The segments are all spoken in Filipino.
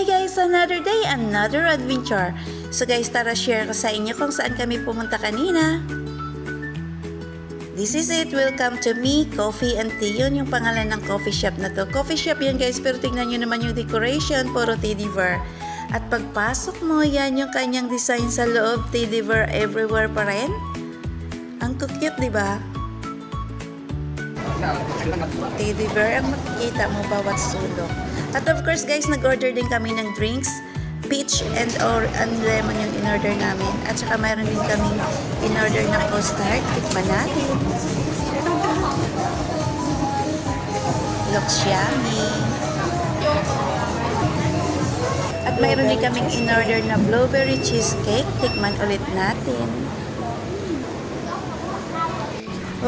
Hi guys! Another day, another adventure. So guys, tara share ko sa inyo kung saan kami pumunta kanina. This is it. Welcome to Me Coffee and Tea. Yun yung pangalan ng coffee shop na to. Coffee shop yan guys, pero tingnan nyo naman yung decoration, puro teddy bear. At pagpasok mo, yan yung kanyang design sa loob, teddy bear everywhere pa rin. Ang cute, di ba? Teddy bear ang makikita mo bawat sulok. At of course guys, nag-order din kami ng drinks. Peach and lemon yung in-order namin. At saka mayroon din kaming in-order na custard. Tikman natin. Looks yummy. At mayroon din kaming in-order na blueberry cheesecake. Tikman ulit natin.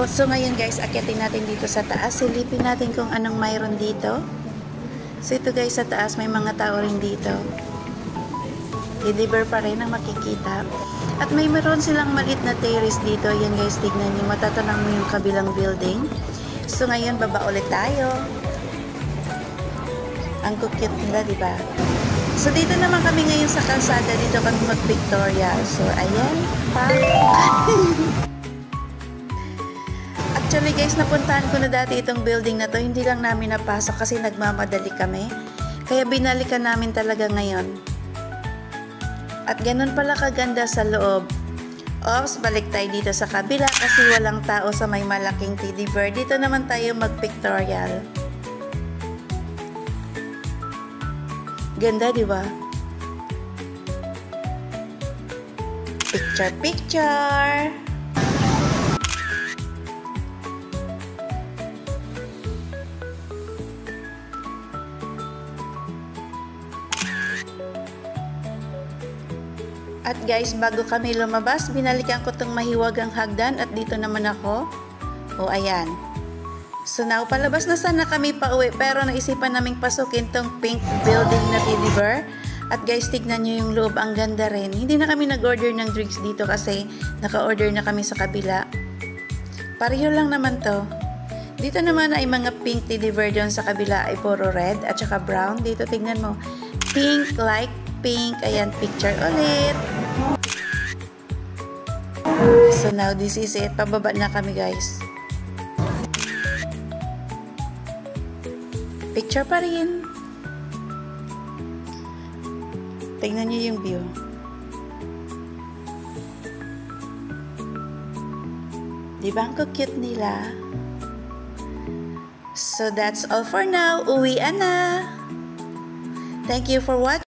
So ngayon guys, akyatin natin dito sa taas. Silipin natin kung anong mayroon dito. So ito guys, sa taas may mga tao rin dito. Teddy bear pa rin ang makikita. At may meron silang maliit na terrace dito. Yan guys, tignan nyo. Matatanang mo yung kabilang building. So ngayon, baba ulit tayo. Ang cute nila, diba? So dito naman kami ngayon sa kalsada. Dito kami mag-Victoria. So ayan. Actually guys, napuntahan ko na dati itong building na to. Hindi lang namin napasok kasi nagmamadali kami. Kaya binalikan namin talaga ngayon. At ganun pala kaganda sa loob. Oops, balik tayo dito sa kabila kasi walang tao sa may malaking teddy bear. Dito naman tayo mag-pictorial. Ganda, di ba? Picture, picture! At guys, bago kami lumabas, binalikan ko itong mahiwagang hagdan at dito naman ako. O ayan. So now, palabas na sana kami pa uwi pero naisipan naming pasukin tong pink building na teddy bear. At guys, tignan nyo yung loob, ang ganda rin. Hindi na kami nag-order ng drinks dito kasi naka-order na kami sa kabila. Pareho lang naman to. Dito naman ay mga pink teddy bear, doon sa kabila ay puro red at saka brown. Dito tignan mo, pink like pink. Ayan, picture ulit. So now this is it. Pababa na kami guys. Picture pa rin. Tingnan niyo yung view. Diba ang cute nila? So that's all for now. Uwian na. Thank you for watching.